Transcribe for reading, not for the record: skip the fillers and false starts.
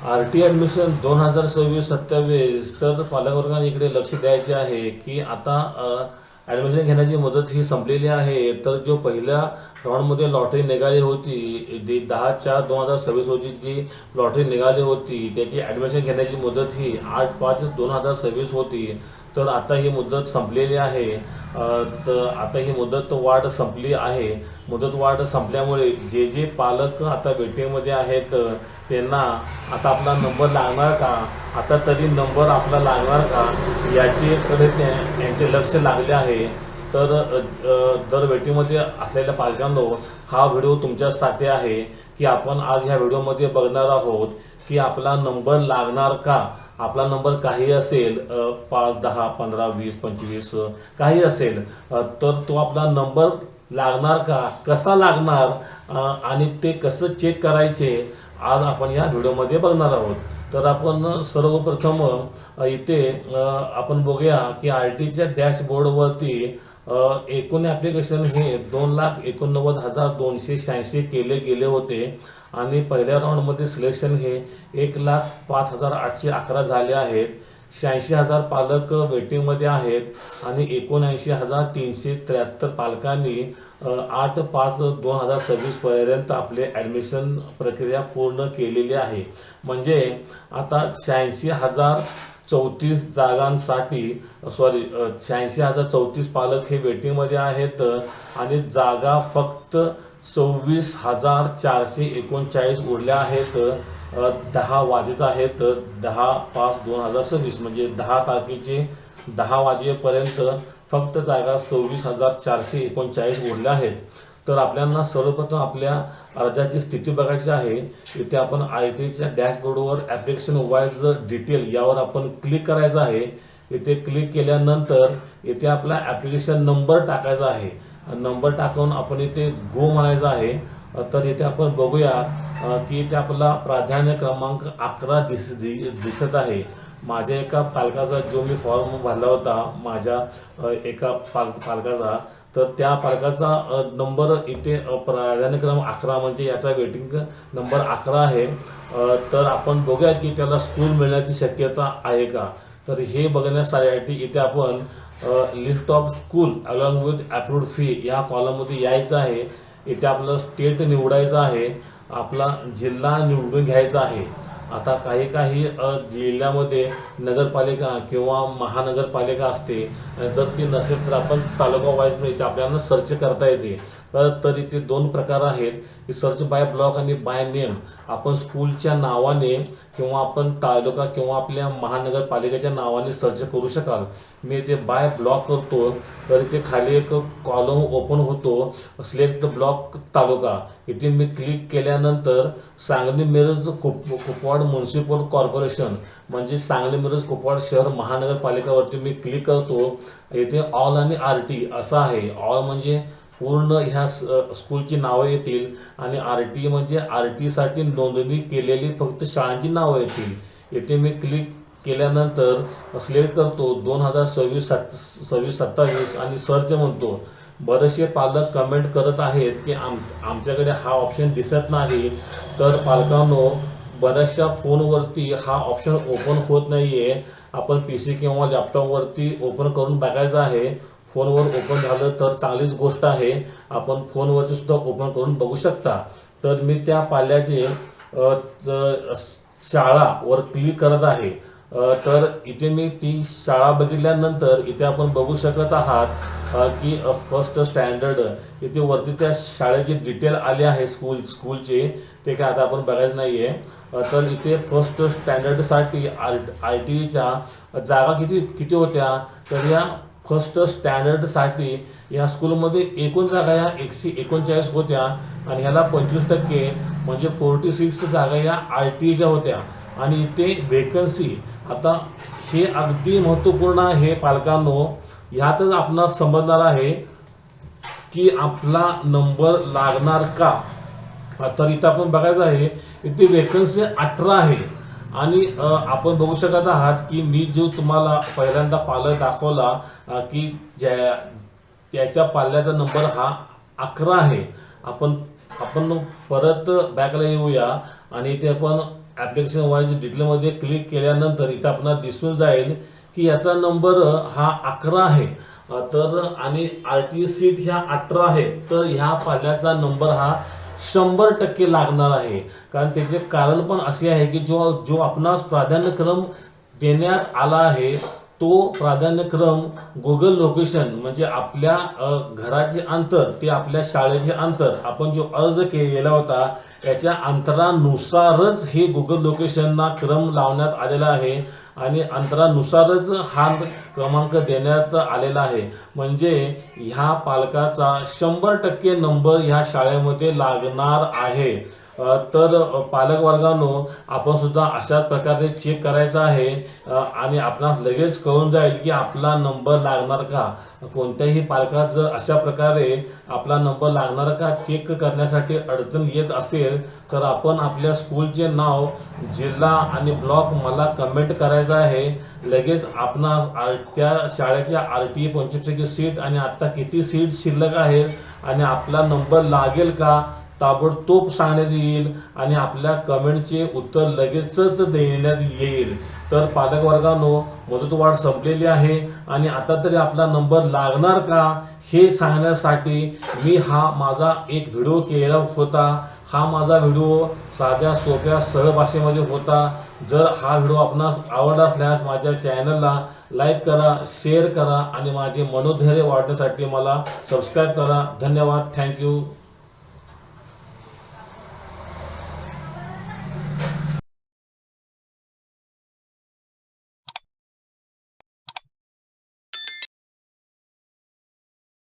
आर.टी admission 2026-27 तर पालकवर्गाने इकडे लक्ष द्यायचे आहे की आता ॲडमिशन घेण्याची मुदत ही संपलेली आहे. तर जो पहिल्या राऊंडमध्ये लॉटरी निघाली होती 10/4/2026 रोजी जी लॉटरी निघाली होती त्याची ॲडमिशन घेण्याची मुदत ही 8/5/2026 होती. तर आता ही मुदत संपलेली आहे. तर आता ही मुदत वाढ संपली आहे. मुदत वाढ संपल्यामुळे जे जे पालक आता वेटिंगमध्ये आहेत त्यांना आता आपला नंबर लागणार का, आता तरी नंबर आपला लागणार का याचेकडे यांचे लक्ष लागले आहे. तर दर वेटिंगमध्ये असलेल्या पालकांनो हा व्हिडिओ तुमच्यासाठी आहे की आपण आज ह्या व्हिडिओमध्ये बघणार आहोत की आपला नंबर लागणार का. आपला नंबर काही असेल 5, 10, 15, 20, 25 काही असेल तर तो आपला नंबर लागणार का, कसा लागणार आणि ते कसं चेक करायचे आज आपण या व्हिडिओमध्ये बघणार आहोत. तर आपण सर्वप्रथम इथे आपण बघूया की आर टीच्या डॅशबोर्डवरती एकूण ॲप्लिकेशन हे 2,89,286 केले गेले होते आणि पहिल्या राऊंडमध्ये सिलेक्शन हे 1,05,811 झाले आहेत. 86,000 पालक वेटिंगमध्ये आहेत आणि 79,373 पालकांनी 8/5/2026 पर्यंत आपले ॲडमिशन प्रक्रिया पूर्ण केलेली आहे. म्हणजे आता 86,034 जागांसाठी 86,034 पालक हे वेटिंगमध्ये आहेत आणि जागा फक्त 24,439 उरल्या आहेत. 10 वाजत आहेत 10/5/2026 म्हणजे 10 तारखेचे 10 वाजेपर्यंत फक्त जागा 26,439 उरल्या आहेत. तर आपल्याला सर्वप्रथम आपल्या अर्जाची स्थिती बघायची आहे. इथे आपण आय टीच्या डॅशबोर्डवर ॲप्लिकेशन वाईज डिटेल यावर आपण क्लिक करायचं आहे. इथे क्लिक केल्यानंतर इथे आपला ॲप्लिकेशन नंबर टाकायचा आहे. नंबर टाकून आपण इथे गो म्हणायचं आहे. तर इथे आपण बघूया की इथे आपला प्राधान्य क्रमांक 11 दिसत आहे. माझ्या एका पालकाचा जो मी फॉर्म भरला होता माझ्या एका पालकाचा, तर त्या पालकाचा नंबर इथे प्राधान्य क्रमांक 11 म्हणजे याचा वेटिंग नंबर 11 आहे. तर आपण बघूया की त्याला स्कूल मिळण्याची शक्यता आहे का. तर हे बघण्यासाठी इथे आपण list of school along with approved fee या कॉलममध्ये यायचं आहे. इथे आपलं स्टेट निवडायचं आहे, आपला जिल्हा निवडून घ्यायचा आहे. आता काही जिल्ह्यामध्ये नगरपालिका किंवा महानगरपालिका असते. जर ती नसेल तर आपण तालुका वाईज इथे आपल्याला सर्च करता येते. तर इथे 2 प्रकार आहेत की सर्च बाय ब्लॉक आणि बाय नेम. आपण स्कूलच्या नावाने किंवा आपण तालुका किंवा आपल्या महानगरपालिकेच्या नावाने सर्च करू शकाल. मी इथे बाय ब्लॉक करतो तर इथे खाली एक कॉलम ओपन होतो, सिलेक्ट ब्लॉक तालुका. इथे मी क्लिक केल्यानंतर सांगली मिरज कुपवाड म्युनिसिपल कॉर्पोरेशन म्हणजे सांगली मिरज कुपवाड शहर महानगरपालिकावरती मी क्लिक करतो. इथे ऑल आणि आर टी असं आहे. ऑल म्हणजे पूर्ण ह्या स्कूलची नावं येतील आणि आर टी म्हणजे आर टीसाठी नोंदणी केलेली फक्त शाळांची नावं येतील. येथे मी क्लिक केल्यानंतर सिलेक्ट करतो 2026-27 आणि सर्च म्हणतो. बरेचसे पालक कमेंट करत आहेत की आमच्याकडे हा ऑप्शन दिसत नाही. तर पालकांनो बऱ्याचशा फोनवरती हा ऑप्शन ओपन होत नाही आहे. आपण पी सी किंवा लॅपटॉपवरती ओपन करून बघायचं आहे. फोनवर ओपन झालं तर चांगलीच गोष्ट आहे. आपण फोनवरती सुद्धा ओपन करून बघू शकता. तर मी त्या पाल्याचे शाळावर क्लिक करत आहे. तर इथे मी ती शाळा बघितल्यानंतर इथे आपण बघू शकत आहात की फर्स्ट स्टँडर्ड इथे वरती त्या शाळेची डिटेल आली आहे स्कूलचे. ते काय आता आपण बघायचं नाही आहे. तर इथे फर्स्ट स्टँडर्डसाठी आय टीच्या जागा किती होत्या. तर या फर्स्ट स्टँडर्डसाठी या स्कूलमध्ये एकूण जागा या 139 होत्या आणि ह्याला 25% म्हणजे 46 जागा या आय टीच्या होत्या. आणि इथे वेकन्सी आता हे अगदी महत्त्वपूर्ण आहे पालकांनो. ह्यातच आपणास समजणार आहे की आपला नंबर लागणार का. तर इथं आपण बघायचं आहे इथे वेकन्सी 18 आहे आणि आपण बघू शकत आहात की मी जो तुम्हाला पहिल्यांदा पालक दाखवला की त्याच्या पाल्याचा नंबर हा 11 आहे. आपण परत बॅकला येऊया आणि इथे आपण ॲप्लिकेशन वाईज डिटेलमध्ये क्लिक केल्यानंतर इथं आपल्याला दिसून जाईल की याचा नंबर हा 11 आहे, तर आणि RT सीट ह्या 18 आहेत, तर ह्या पाल्याचा नंबर हा 100% लागणार आहे. कारण त्याचे कारण पण असे आहे की जो आपणास प्राधान्यक्रम देण्यात आला आहे तो प्राधान्यक्रम गुगल लोकेशन म्हणजे आपल्या घराचे अंतर ते आपल्या शाळेचे अंतर आपण जो अर्ज केलेला होता याच्या अंतरानुसारच हे गुगल लोकेशनना क्रम लावण्यात आलेला आहे आणि अंतरानुसारच हा क्रमांक देण्यात आलेला आहे. म्हणजे ह्या पालकाचा 100% नंबर ह्या शाळेमध्ये लागणार आहे. तर पालक वर्गानो आपण सुद्धा अशाच प्रकारे चेक करायचा आहे आणि आपणास लगेच कळून जाईल की आपला नंबर लागणार का. कोणत्याही पालकात जर अशा प्रकारे आपला नंबर लागणार का चेक करण्यासाठी अडचण येत असेल तर आपण आपल्या स्कूलचे नाव, जिल्हा आणि ब्लॉक मला कमेंट करायचं आहे. लगेच आपणास त्या शाळेच्या RT 25% सीट आणि आत्ता किती सीट शिल्लक आहेत आणि आपला नंबर लागेल का ताबडतोब सांगण्यात येईल आणि आपल्या कमेंटचे उत्तर लगेचच देण्यात येईल. तर पालक वर्गानो मुदतवाढ संपलेली आहे आणि आता तरी आपला नंबर लागणार का हे सांगण्यासाठी मी हा माझा एक व्हिडिओ केलेला होता. हा माझा व्हिडिओ साध्या सोप्या सरळ भाषेमध्ये होता. जर हा व्हिडिओ आपणास आवडला असल्यास माझ्या चॅनलला लाईक करा, शेअर करा आणि माझे मनोधैर्य वाढण्यासाठी मला सबस्क्राईब करा. धन्यवाद. थँक्यू.